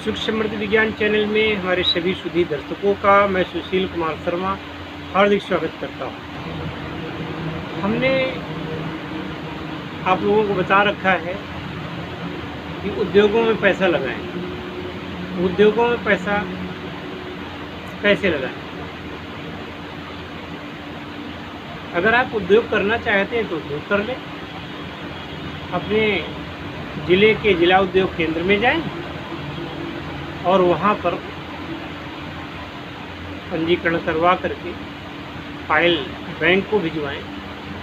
सुख समृद्धि विज्ञान चैनल में हमारे सभी सुधी दर्शकों का मैं सुशील कुमार शर्मा हार्दिक स्वागत करता हूँ। हमने आप लोगों को बता रखा है कि उद्योगों में पैसा लगाएं। उद्योगों में पैसा कैसे लगाएं? अगर आप उद्योग करना चाहते हैं तो उद्योग कर लें। अपने ज़िले के जिला उद्योग केंद्र में जाएं और वहाँ पर पंजीकरण करवा करके फाइल बैंक को भिजवाएं,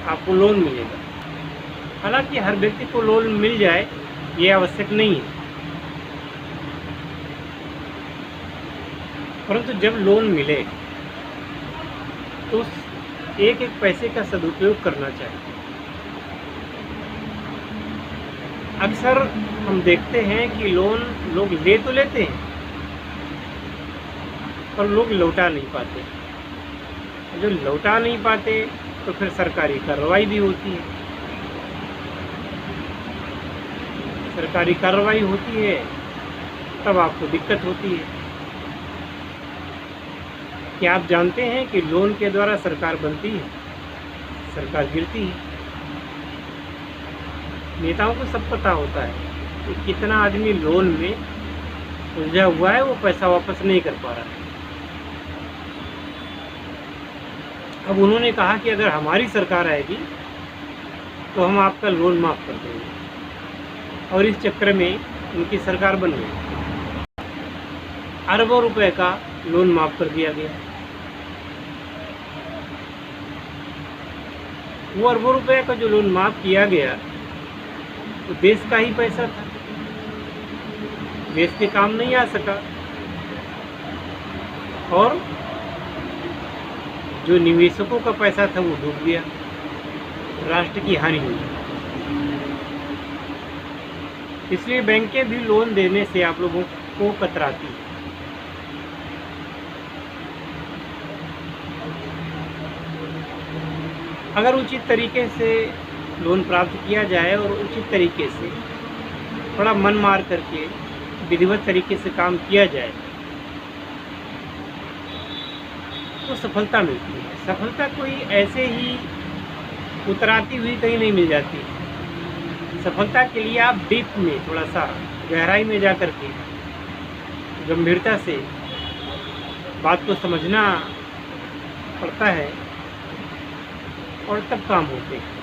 आपको लोन मिलेगा। हालांकि हर व्यक्ति को लोन मिल जाए ये आवश्यक नहीं है, परंतु जब लोन मिले तो उस एक एक पैसे का सदुपयोग करना चाहिए। अक्सर हम देखते हैं कि लोन लोग ले तो लेते हैं पर लोग लौटा नहीं पाते। जो लौटा नहीं पाते तो फिर सरकारी कार्रवाई भी होती है। सरकारी कार्रवाई होती है तब आपको दिक्कत होती है। क्या आप जानते हैं कि लोन के द्वारा सरकार बनती है, सरकार गिरती है? नेताओं को सब पता होता है कि कितना आदमी लोन में उलझा हुआ है, वो पैसा वापस नहीं कर पा रहा है। अब उन्होंने कहा कि अगर हमारी सरकार आएगी तो हम आपका लोन माफ़ कर देंगे, और इस चक्कर में उनकी सरकार बन गई। अरबों रुपए का लोन माफ़ कर दिया गया। वो अरबों रुपए का जो लोन माफ़ किया गया तो देश का ही पैसा था, देश के काम नहीं आ सका, और जो निवेशकों का पैसा था वो डूब गया, राष्ट्र की हानि हुई। इसलिए बैंकें भी लोन देने से आप लोगों को कतराती हैं। अगर उचित तरीके से लोन प्राप्त किया जाए और उचित तरीके से थोड़ा मन मार करके विधिवत तरीके से काम किया जाए तो सफलता मिलती है। सफलता कोई ऐसे ही उतराती हुई कहीं नहीं मिल जाती। सफलता के लिए आप डीप में, थोड़ा सा गहराई में जा कर के गंभीरता से बात को समझना पड़ता है और तब काम होते हैं।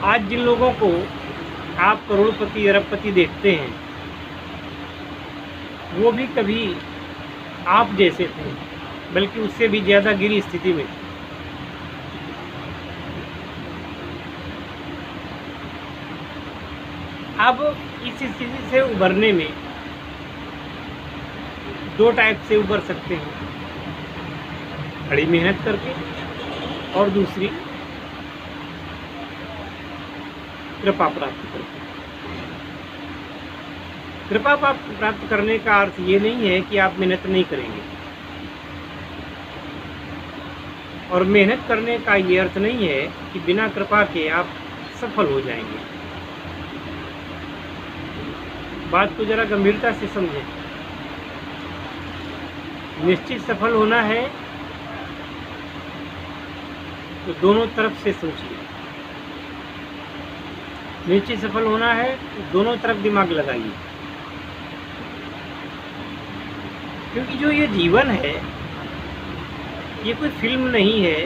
आज जिन लोगों को आप करोड़पति अरबपति देखते हैं वो भी कभी आप जैसे थे, बल्कि उससे भी ज़्यादा गिरी स्थिति में थे। अब इस स्थिति से उभरने में दो टाइप से उभर सकते हैं, कड़ी मेहनत करके और दूसरी कृपा प्राप्त करके। कृपा प्राप्त करने का अर्थ ये नहीं है कि आप मेहनत नहीं करेंगे, और मेहनत करने का ये अर्थ नहीं है कि बिना कृपा के आप सफल हो जाएंगे। बात को जरा गंभीरता से समझें। निश्चित सफल होना है तो दोनों तरफ से सोचिए। निश्चित सफल होना है तो दोनों तरफ दिमाग लगाइए, क्योंकि जो ये जीवन है ये कोई फिल्म नहीं है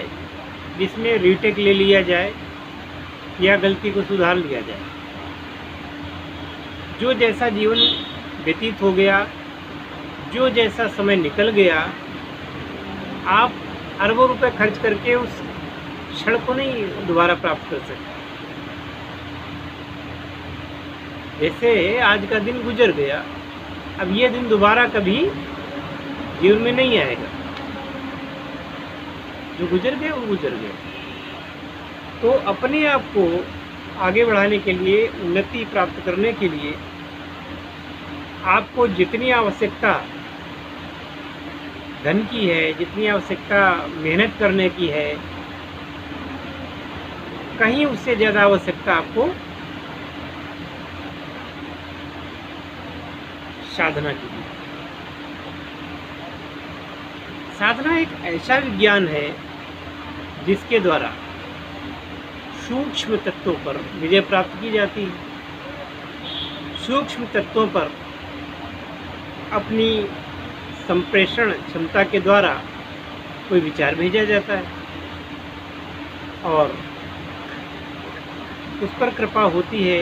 जिसमें रीटेक ले लिया जाए या गलती को सुधार लिया जाए। जो जैसा जीवन व्यतीत हो गया, जो जैसा समय निकल गया, आप अरबों रुपए खर्च करके उस क्षण को नहीं दोबारा प्राप्त कर सकते। जैसे आज का दिन गुजर गया, अब ये दिन दोबारा कभी जीवन में नहीं आएगा। जो गुजर गए वो गुजर गए। तो अपने आप को आगे बढ़ाने के लिए, उन्नति प्राप्त करने के लिए आपको जितनी आवश्यकता धन की है, जितनी आवश्यकता मेहनत करने की है, कहीं उससे ज़्यादा आवश्यकता आपको साधना कीजिए। साधना एक ऐसा विज्ञान है जिसके द्वारा सूक्ष्म तत्वों पर विजय प्राप्त की जाती है। सूक्ष्म तत्वों पर अपनी संप्रेषण क्षमता के द्वारा कोई विचार भेजा जाता है और उस पर कृपा होती है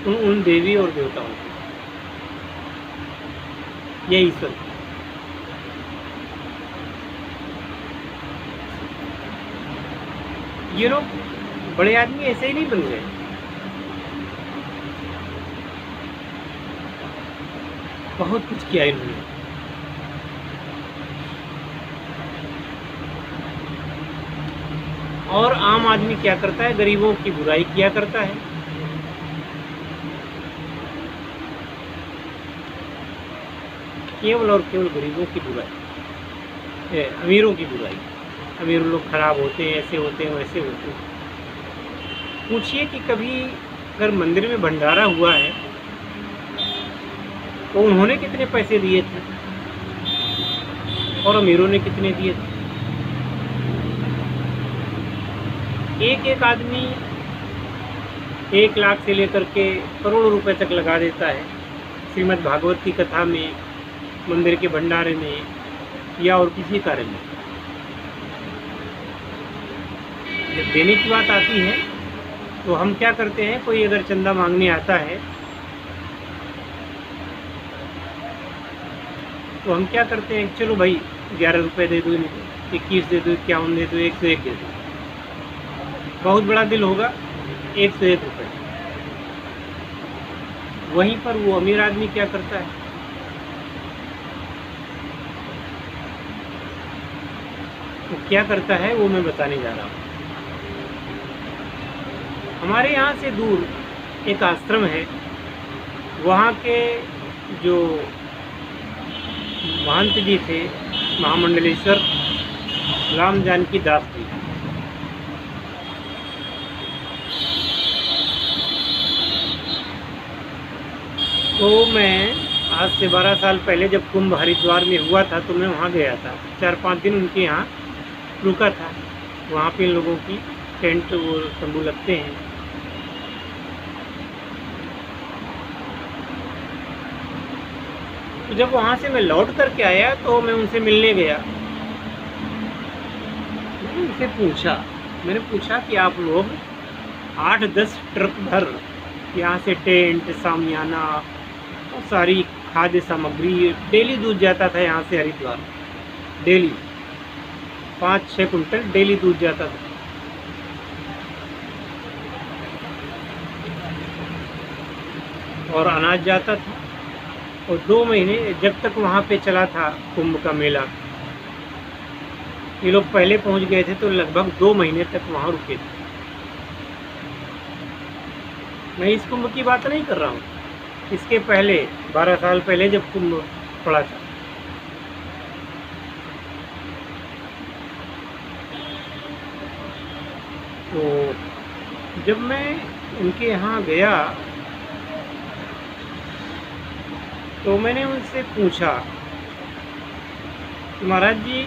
उन देवी और देवताओं की, ये ईश्वर। ये लोग बड़े आदमी ऐसे ही नहीं बन गए। बहुत कुछ किया इन्होंने। और आम आदमी क्या करता है? गरीबों की बुराई किया करता है। केवल और केवल गरीबों की बुराई, अमीरों की बुराई। अमीर लोग खराब होते हैं, ऐसे होते हैं, वैसे होते हैं। पूछिए कि कभी अगर मंदिर में भंडारा हुआ है तो उन्होंने कितने पैसे दिए थे और अमीरों ने कितने दिए थे? एक एक आदमी 1 लाख से लेकर के करोड़ों रुपए तक लगा देता है श्रीमद् भागवत की कथा में, मंदिर के भंडारे में या और किसी कार्य में। जब देने की बात आती है तो हम क्या करते हैं? कोई अगर चंदा मांगने आता है तो हम क्या करते हैं? चलो भाई 11 रुपये दे दो, 21 दे दो, 51 दे दो, 101 दे दो। बहुत बड़ा दिल होगा, 101 रुपये। वहीं पर वो अमीर आदमी क्या करता है? वो क्या करता है वो मैं बताने जा रहा हूँ। हमारे यहाँ से दूर एक आश्रम है, वहाँ के जो महंत जी थे, महामंडलेश्वर राम जानकी दास जी, तो मैं आज से 12 साल पहले जब कुंभ हरिद्वार में हुआ था तो मैं वहाँ गया था। 4-5 दिन उनके यहाँ रुका था। वहाँ पे इन लोगों की टेंट वो तंबू लगते हैं। तो जब वहाँ से मैं लौट करके आया तो मैं उनसे मिलने गया। मैंने पूछा कि आप लोग 8-10 ट्रक भर यहाँ से टेंट, सामियाना और सारी खाद्य सामग्री, डेली दूध जाता था यहाँ से हरिद्वार। डेली 5-6 कुंटल डेली दूध जाता था। और अनाज जाता था। और 2 महीने जब तक वहाँ पे चला था कुंभ का मेला, ये लोग पहले पहुँच गए थे तो लगभग 2 महीने तक वहाँ रुके थे। मैं इस कुंभ की बात नहीं कर रहा हूँ, इसके पहले 12 साल पहले जब कुंभ पड़ा था। तो जब मैं उनके यहाँ गया तो मैंने उनसे पूछा कि महाराज जी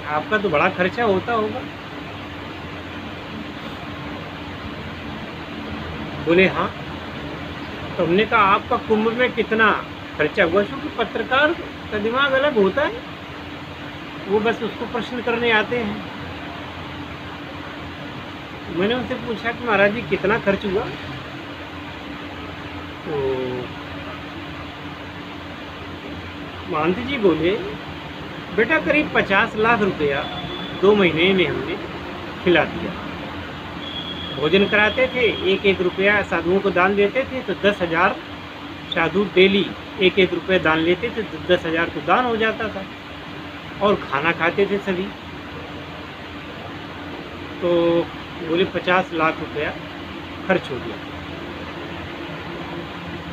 आपका तो बड़ा खर्चा होता होगा। बोले हाँ। तो हमने कहा आपका कुंभ में कितना खर्चा हुआ? क्योंकि पत्रकार का दिमाग अलग होता है, वो बस उसको प्रश्न करने आते हैं। मैंने उनसे पूछा कि महाराज जी कितना खर्च हुआ? तो महंत जी बोले बेटा करीब 50 लाख रुपया 2 महीने में हमने खिला दिया। भोजन कराते थे, 1-1 रुपया साधुओं को दान देते थे, तो 10,000 साधु डेली 1-1 रुपये दान लेते थे, तो 10,000 तो दान हो जाता था। और खाना खाते थे सभी। तो बोले 50 लाख रुपया खर्च हो गया।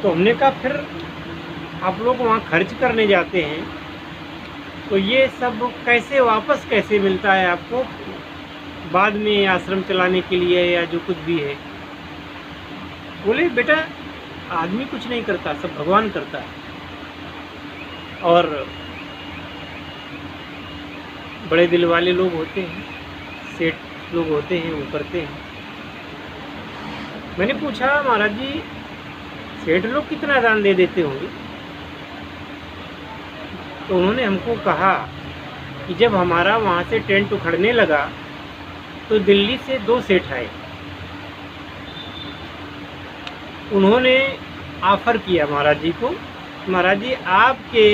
तो हमने कहा फिर आप लोग वहाँ खर्च करने जाते हैं तो ये सब कैसे वापस कैसे मिलता है आपको बाद में आश्रम चलाने के लिए या जो कुछ भी है? बोले बेटा आदमी कुछ नहीं करता, सब भगवान करता है। और बड़े दिल वाले लोग होते हैं, सेठ लोग होते हैं, वो करते हैं। मैंने पूछा, महाराज जी सेठ लोग कितना दान दे देते होंगे? तो उन्होंने हमको कहा कि जब हमारा वहाँ से टेंट उखड़ने लगा तो दिल्ली से 2 सेठ आए। उन्होंने ऑफ़र किया महाराज जी को, महाराज जी आपके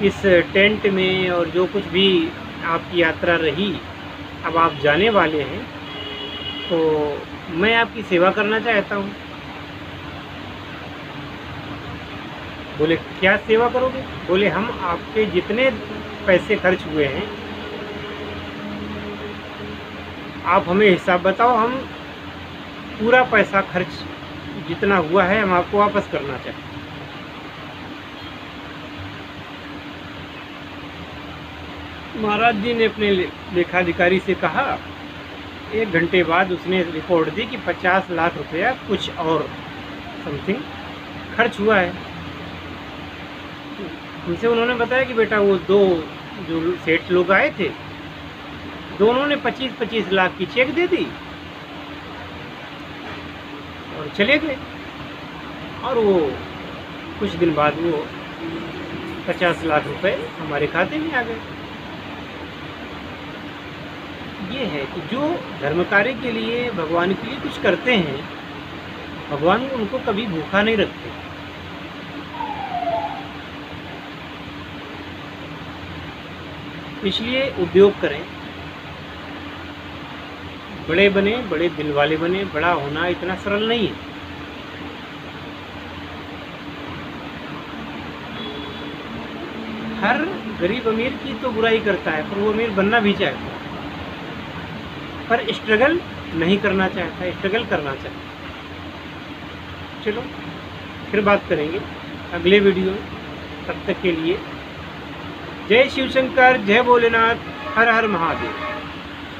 इस टेंट में और जो कुछ भी आपकी यात्रा रही, अब आप जाने वाले हैं, तो मैं आपकी सेवा करना चाहता हूँ। बोले क्या सेवा करोगे? बोले हम आपके जितने पैसे खर्च हुए हैं आप हमें हिसाब बताओ, हम पूरा पैसा खर्च जितना हुआ है हम आपको वापस करना चाहते हैं। महाराज जी ने अपने लेखाधिकारी से कहा, 1 घंटे बाद उसने रिपोर्ट दी कि 50 लाख रुपया कुछ और समथिंग खर्च हुआ है। उनसे उन्होंने बताया कि बेटा वो 2 जो सेठ लोग आए थे, दोनों ने 25-25 लाख की चेक दे दी और चले गए। और वो कुछ दिन बाद वो 50 लाख रुपए हमारे खाते में आ गए। ये है कि जो धर्म कार्य के लिए, भगवान के लिए कुछ करते हैं, भगवान उनको कभी भूखा नहीं रखते। इसलिए उद्योग करें, बड़े बने, बड़े दिल वाले बने। बड़ा होना इतना सरल नहीं है। हर गरीब अमीर की तो बुराई करता है, पर वो अमीर बनना भी चाहता है, पर स्ट्रगल नहीं करना चाहता, स्ट्रगल करना चाहता है। चलो फिर बात करेंगे अगले वीडियो में। तब तक के लिए जय शिव शंकर, जय भोलेनाथ, हर हर महादेव।